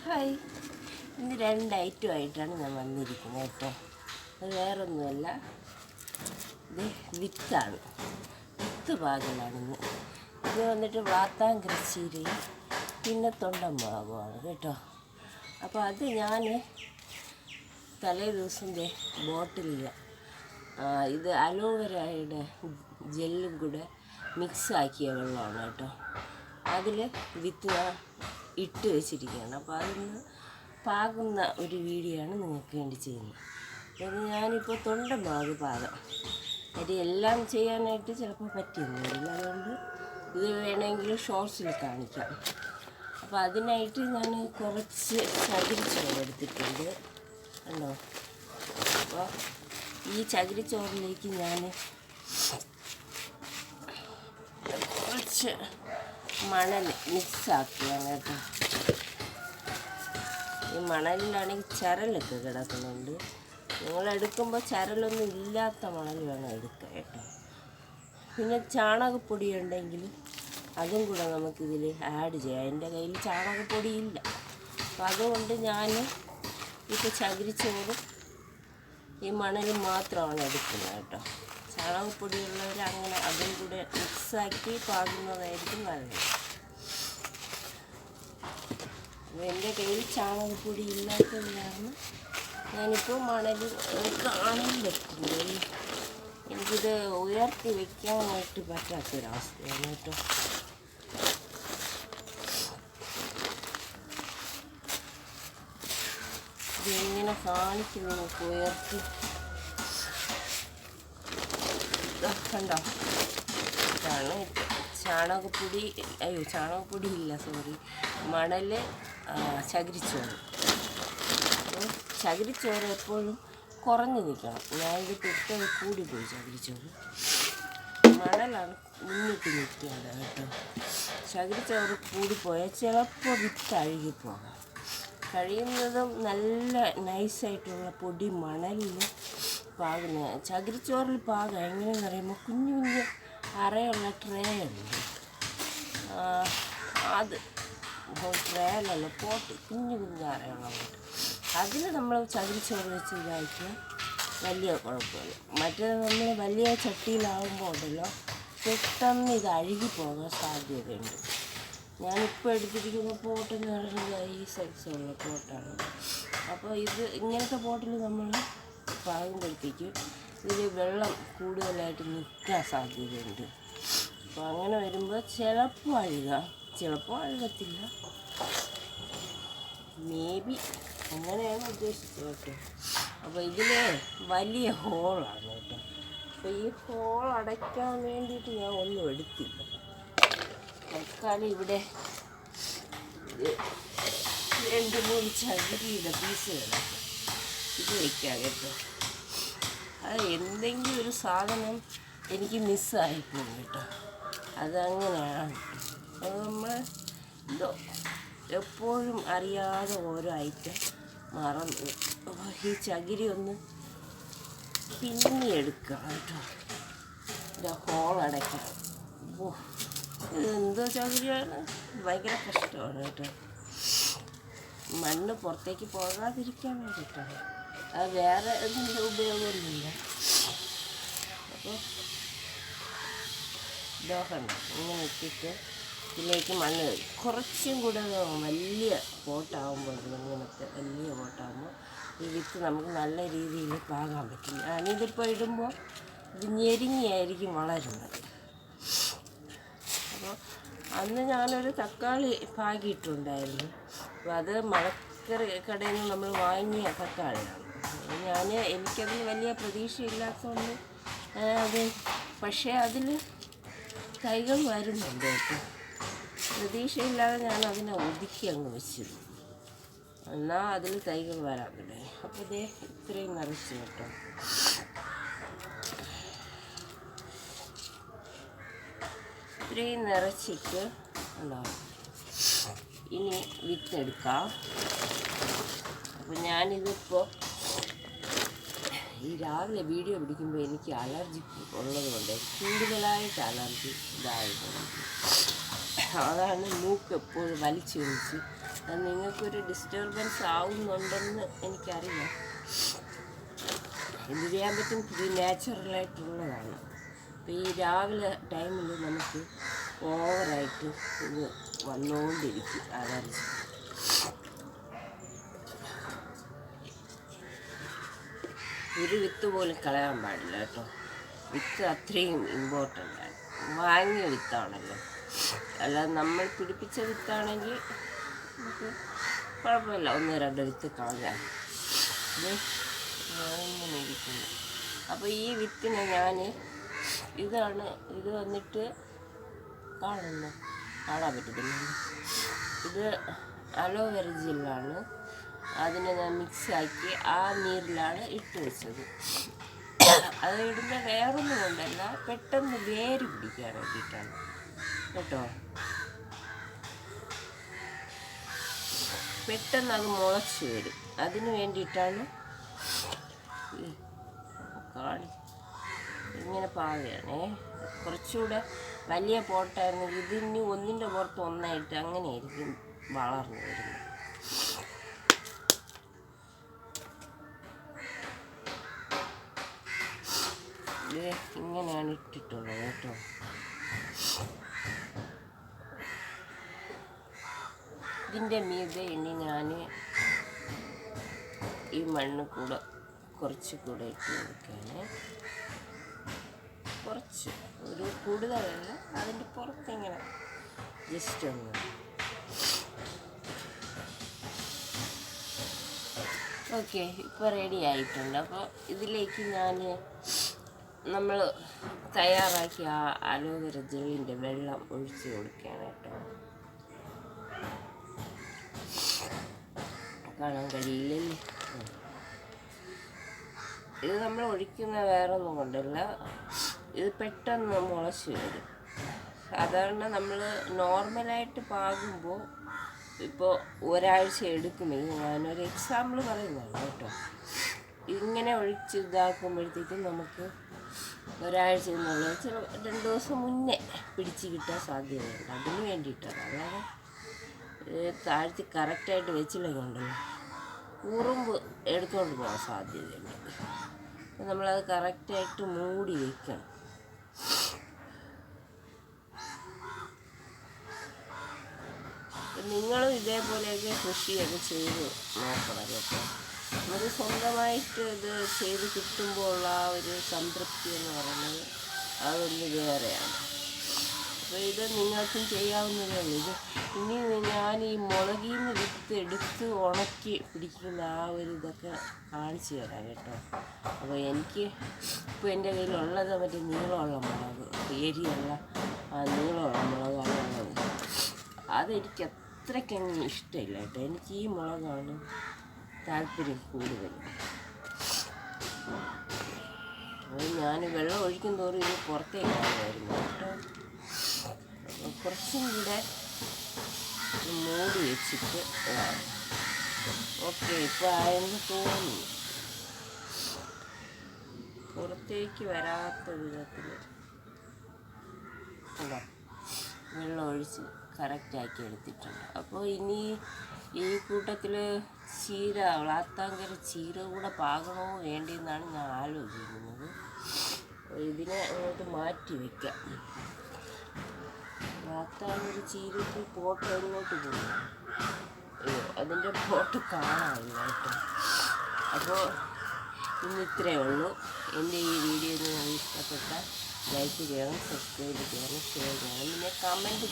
Hi, ഇന്ന് 2 ഐറ്റമായിട്ടാണ് ഞാൻ വന്നിരിക്കുന്നത് കേട്ടോ. അത് വേറൊന്നുമല്ല, ഇത് വിത്താണ്, വിത്ത് പാകലാണിന്ന്. ഇത് വന്നിട്ട് വാത്താങ്കരച്ചീരയും പിന്നെ തൊണ്ടമുളകുമാണ് കേട്ടോ. അപ്പോൾ അത് ഞാൻ തലേ ദിവസം ബോട്ടിലിൽ ഇത് അലോവേരയുടെ ജെല്ലും കൂടെ മിക്സാക്കിയ വെള്ളമാണ് കേട്ടോ. അതിൽ വിത്ത് ഞാൻ ഇട്ട് വെച്ചിരിക്കുകയാണ്. അപ്പോൾ അതിന് പാകുന്ന ഒരു വീഡിയോ ആണ് നിങ്ങൾക്ക് വേണ്ടി ചെയ്യുന്നത്. അത് ഞാനിപ്പോൾ തൊണ്ടമുളക് പാകം. അത് എല്ലാം ചെയ്യാനായിട്ട് ചിലപ്പോൾ പറ്റിയെന്ന് വരില്ല, അതുകൊണ്ട് ഇത് വേണമെങ്കിൽ ഷോർട്സിൽ കാണിക്കാം. അപ്പോൾ അതിനായിട്ട് ഞാൻ കുറച്ച് ചകിരിച്ചോറ് എടുത്തിട്ടുണ്ട് കണ്ടോ. അപ്പോൾ ഈ ചകിരിച്ചോറിലേക്ക് ഞാൻ കുറച്ച് മണൽ മിക്സാക്കിയാണ് കേട്ടോ. ഈ മണലിലാണെങ്കിൽ ചരലൊക്കെ കിടക്കുന്നുണ്ട്. നിങ്ങളെടുക്കുമ്പോൾ ചരലൊന്നും ഇല്ലാത്ത മണൽ വേണം എടുക്കാൻ കേട്ടോ. പിന്നെ ചാണകപ്പൊടി ഉണ്ടെങ്കിൽ അതും കൂടെ നമുക്കിതിൽ ആഡ് ചെയ്യാം. എൻ്റെ കയ്യിൽ ചാണകപ്പൊടി ഇല്ല, അപ്പം അതുകൊണ്ട് ഞാൻ ഇപ്പോൾ ചകിരിച്ചോറും ഈ മണലും മാത്രമാണ് എടുക്കുന്നത് കേട്ടോ. ചാണകപ്പൊടിയുള്ളവർ അങ്ങനെ അതും കൂടെ മിക്സാക്കി പാകുന്നതായിരിക്കും നല്ലത്. എൻ്റെ കയ്യിൽ ചാണകപ്പൊടി ഇല്ലാത്തതിലാണ് ഞാനിപ്പോൾ മണൽ കാണാൻ പറ്റുന്നത്. എനിക്കിത് ഉയർത്തി വയ്ക്കാനായിട്ട് പറ്റാത്തൊരവസ്ഥയാണ് കേട്ടോ. ഇതിങ്ങനെ കാണിക്കുന്നു, നമുക്ക് ഉയർത്തി കണ്ടോ. ഇതാണ് ചാണകപ്പൊടി, ചാണകപ്പൊടി ഇല്ല, സോറി, മണൽ, ചകിരിച്ചോറ്. അപ്പോൾ ചകിരിച്ചോറ് എപ്പോഴും കുറഞ്ഞ് നിൽക്കണം. ഞാനിത് പെട്ടെന്ന് കൂടിപ്പോയി ചകിരിച്ചോറ്. മണലാണ് മുന്നിട്ട് നിൽക്കേണ്ടത് കേട്ടോ. ചകിരിച്ചോറ് കൂടിപ്പോയാൽ ചിലപ്പോൾ വിത്ത് അഴുകിപ്പോകാം. കഴിയുന്നതും നല്ല നൈസായിട്ടുള്ള പൊടി മണലിൽ പാകുന്ന ചകിരിച്ചോറിൽ പാകം എങ്ങനെയെന്ന് പറയുമ്പോൾ കുഞ്ഞു കുഞ്ഞ് അറയുള്ള ട്രേ ഉണ്ട്. അത് ട്രേലല്ല, പോട്ട്, കുഞ്ഞു കുഞ്ഞ് അറയുള്ള പോട്ട്. അതിൽ നമ്മൾ ചകിരിച്ചോറ് വെച്ച് ഇതാക്കിയാൽ വലിയ കുഴപ്പമില്ല. മറ്റേത് നമ്മൾ വലിയ ചട്ടിയിലാവുമ്പോൾ ഉണ്ടല്ലോ പെട്ടെന്ന് ഇത് അഴുകിപ്പോകാൻ സാധ്യതയുണ്ട്. ഞാനിപ്പോൾ എടുത്തിരിക്കുന്ന പോട്ടെന്ന് പറയുന്നത് ഈ സൈസുള്ള പോട്ടാണ്. അപ്പോൾ ഇത് ഇങ്ങനത്തെ പോട്ടിൽ നമ്മൾ പാകുമ്പോഴത്തേക്കും ഇതിൽ വെള്ളം കൂടുതലായിട്ട് നിൽക്കാൻ സാധ്യതയുണ്ട്. അപ്പോൾ അങ്ങനെ വരുമ്പോൾ ചിലപ്പോൾ അഴുകാം, ചിലപ്പോൾ അഴുകത്തില്ല. മേബി അങ്ങനെയാണ് ഉദ്ദേശിച്ചത് കേട്ടോ. അപ്പോൾ ഇതിൽ വലിയ ഹോളാണ് കേട്ടോ. അപ്പോൾ ഈ ഹോൾ അടയ്ക്കാൻ വേണ്ടിയിട്ട് ഞാൻ ഒന്നും എടുത്തില്ല. തൽക്കാലം ഇവിടെ 2-3 ചകിരിയുടെ പീസുകളൊക്കെ ഇത് വയ്ക്കാം കേട്ടോ. അത് എന്തെങ്കിലും ഒരു സാധനം എനിക്ക് മിസ്സായിപ്പോകും കേട്ടോ. അതങ്ങനെയാണ്. അത് നമ്മൾ എപ്പോഴും അറിയാതെ ഓരോ ഐറ്റം മറന്നു. ഈ ചകിരി ഒന്ന് പിന്നിയെടുക്കണം കേട്ടോ. ഇതിൻ്റെ ഹോളടയ്ക്കണം. ഇതെന്തോ ചകിരിയാണ്, ഭയങ്കര കഷ്ടമാണ് കേട്ടോ. മണ്ണ് പുറത്തേക്ക് പോകാതിരിക്കാൻ വേണ്ടിയിട്ടാണ്, അത് വേറെ എന്തെങ്കിലും ഉപയോഗമൊന്നുമില്ല. അപ്പോൾ ഇതൊക്കെയുണ്ട്. ഇങ്ങനെ ഇട്ടിട്ട് ഇതിലേക്ക് മണ്ണ് കുറച്ചും കൂടെ വലിയ പോട്ടാകുമ്പോൾ, ഇങ്ങനത്തെ വലിയ പോട്ടാകുമ്പോൾ ഈ വിത്ത് നമുക്ക് നല്ല രീതിയിൽ പാകാൻ പറ്റും. ഞാനിതിപ്പോൾ ഇടുമ്പോൾ ഇത് ഞെരുങ്ങിയായിരിക്കും വളരുന്നത്. അപ്പോൾ അന്ന് ഞാനൊരു തക്കാളി പാകിയിട്ടുണ്ടായിരുന്നു. അപ്പോൾ അത് മലക്കറി കടയിൽ നിന്ന് നമ്മൾ വാങ്ങിയ തക്കാളിയാണ്. എനിക്കതിന് വലിയ പ്രതീക്ഷയില്ലാത്തതുകൊണ്ട് അത്, പക്ഷേ അതിൽ തൈകൾ വരുന്നുണ്ട് കേട്ടോ. പ്രതീക്ഷയില്ലാതെ ഞാൻ അതിനെ ഒതുക്കി അങ്ങ് വെച്ചിരുന്നു, എന്നാൽ അതിൽ തൈകൾ വരാൻ തുടങ്ങി. അപ്പോൾ ഇതേ ഇത്രയും നിറച്ച് കേട്ടോ. ഇത്രയും നിറച്ചിട്ട് ഉണ്ടാവും. ഇനി വിത്തെടുക്കാം. അപ്പോൾ ഞാനിതിപ്പോൾ ഈ രാവിലെ വീഡിയോ പിടിക്കുമ്പോൾ എനിക്ക് അലർജി ഉള്ളത് കൊണ്ട് കൂടുതലായിട്ട് അലർജി ഇതായിരുന്നു. അതാണ് മൂക്ക് എപ്പോഴും വലിച്ചു വലിച്ച്. അത് നിങ്ങൾക്കൊരു ഡിസ്റ്റർബൻസ് ആവുന്നുണ്ടെന്ന് എനിക്കറിയാം. എന്ത് ചെയ്യാൻ പറ്റും, ഇത് നാച്ചുറലായിട്ടുള്ളതാണ്. അപ്പോൾ ഈ രാവിലെ ടൈമിൽ നമുക്ക് ഓവറായിട്ട് ഇത് വന്നുകൊണ്ടിരിക്കും അലർജി. ഒരു വിത്ത് പോലും കളയാൻ പാടില്ല കേട്ടോ. വിത്ത് അത്രയും ഇമ്പോർട്ടൻ്റ് ആണ്. വാങ്ങിയ വിത്താണല്ലോ, അല്ലാതെ നമ്മൾ പിടിപ്പിച്ച വിത്താണെങ്കിൽ നമുക്ക് കുഴപ്പമില്ല, 1-2 വിത്ത് കളയാം. ഇങ്ങനെ ഇരിക്കുന്നു. അപ്പോൾ ഈ വിത്തിനെ ഞാൻ ഇത് വന്നിട്ട് കാണാൻ പറ്റത്തില്ല. ഇത് അലോവേര ജെല്ലാണ്. അതിനെ ഞാൻ മിക്സാക്കി ആ നീരിലാണ് ഇട്ട് വെച്ചത്. അത് ഇടുന്ന വേറൊന്നും കൊണ്ടല്ല, പെട്ടെന്ന് വേര് പിടിക്കാൻ വേണ്ടിയിട്ടാണ് കേട്ടോ. പെട്ടെന്ന് അത് മുളച്ച് വരും, അതിന് വേണ്ടിയിട്ടാണ് ഇങ്ങനെ പാകയാണേ. കുറച്ചുകൂടെ വലിയ പോട്ടായിരുന്നെങ്കിൽ ഇതിന് ഒന്നിൻ്റെ പുറത്ത് ഒന്നായിട്ട് അങ്ങനെയായിരിക്കും വളർന്നു വരുന്നത്. ഇത് ഇങ്ങനെയാണ് ഇട്ടിട്ടുള്ളത് കേട്ടോ. ഇതിൻ്റെ മീതെ ഇനി ഞാൻ ഈ മണ്ണ് കൂടെ കുറച്ചുകൂടെ ഇട്ട് കൊടുക്കുകയാണ്. കുറച്ച്, ഒരു കൂടുതലല്ല, അതിൻ്റെ പുറത്തിങ്ങനെ ജസ്റ്റ് ഒന്ന്. ഓക്കെ, ഇപ്പോൾ റെഡി ആയിട്ടുണ്ട്. അപ്പോൾ ഇതിലേക്ക് നമ്മൾ തയ്യാറാക്കിയ ആ അലോവേര ജെല്ലിൻ്റെ വെള്ളം ഒഴിച്ച് കൊടുക്കുകയാണ് കേട്ടോ. കാണാൻ കഴിയില്ലല്ലേ? ഇത് നമ്മൾ ഒഴിക്കുന്ന വേറെ ഒന്നും കൊണ്ടല്ല, ഇത് പെട്ടെന്ന് മുളച്ച് വരും. സാധാരണ നമ്മൾ നോർമലായിട്ട് പാകുമ്പോൾ ഇപ്പോൾ ഒരാഴ്ച എടുക്കുമെങ്കിൽ, ഞാനൊരു എക്സാമ്പിൾ പറയുന്നതാണ് കേട്ടോ. ഇങ്ങനെ ഒഴിച്ച് ഇതാക്കുമ്പോഴത്തേക്കും നമുക്ക് ഒരാഴ്ച എന്നുള്ളത് ചില 2 ദിവസം മുന്നേ പിടിച്ച് കിട്ടാൻ സാധ്യതയുണ്ട്. അതിന് വേണ്ടിയിട്ടാണ്. അതായത് താഴ്ത്തി കറക്റ്റായിട്ട് വെച്ചില്ലെങ്കിൽ ഉണ്ടല്ലോ, ഉറുമ്പ് എടുത്തുകൊണ്ട് പോകാൻ സാധ്യതയുണ്ട്. നമ്മളത് കറക്റ്റായിട്ട് മൂടി വയ്ക്കണം. നിങ്ങളും ഇതേപോലെയൊക്കെ കൃഷിയൊക്കെ ചെയ്ത് നോക്കണം കേട്ടോ. നമുക്ക് സ്വന്തമായിട്ട് ഇത് ചെയ്ത് കിട്ടുമ്പോൾ ഉള്ള ആ ഒരു സംതൃപ്തി എന്ന് പറയുന്നത് അതൊന്ന് വേറെയാണ്. അപ്പോൾ ഇത് നിങ്ങൾക്കും ചെയ്യാവുന്നതേ ഉള്ളൂ. ഇത് ഇനി ഞാൻ ഈ മുളകിൽ നിന്ന് വിത്ത് എടുത്ത് ഉണക്കി പിടിക്കുന്ന ആ ഒരു ഇതൊക്കെ കാണിച്ചു തരാം കേട്ടോ. അപ്പോൾ എനിക്ക് ഇപ്പോൾ എൻ്റെ കയ്യിലുള്ളത് മറ്റേ നീളമുള്ള മുളക്, എരിയുള്ള ആ നീളമുള്ള മുളകാണ് ഉള്ളത്. അതെനിക്ക് അത്രയ്ക്കങ്ങ് ഇഷ്ടമില്ല കേട്ടോ. എനിക്ക് ഈ മുളകാണ് താല്പര്യം കൂടുതൽ. അത് ഞാൻ വെള്ളം ഒഴിക്കും തോറും ഇത് പുറത്തേക്കാണ് വരുന്നത് കേട്ടോ. കുറച്ചും കൂടെ മൂടി വെച്ചിട്ട് ഓക്കെ, ഇപ്പോൾ ആയെന്ന് തോന്നുന്നു. പുറത്തേക്ക് വരാത്ത വിധത്തിൽ വെള്ളം ഒഴിച്ച് കറക്റ്റാക്കി എടുത്തിട്ടുണ്ട്. അപ്പോൾ ഇനി ഈ കൂട്ടത്തിൽ ചീര, വളാത്താങ്കര ചീര കൂടെ പാകണോ വേണ്ടിയെന്നാണ് ഞാൻ ആലോചിക്കുന്നത്. ഇതിനെ അങ്ങോട്ട് മാറ്റി വയ്ക്കാം. വളാത്താങ്കര ചീരയ്ക്ക് പോട്ട് എങ്ങോട്ട് പോകും? അതിൻ്റെ പോട്ട് കാണാനില്ല കേട്ടോ. അപ്പോൾ ഇന്ന് ഇത്രയേ ഉള്ളൂ. എൻ്റെ ഈ വീഡിയോ നിങ്ങൾക്ക് ഇഷ്ടപ്പെട്ടാൽ ലൈക്ക് ചെയ്യണം, സബ്സ്ക്രൈബ് ചെയ്യണം, ഷെയർ ചെയ്യണം, പിന്നെ കമൻറ്റ്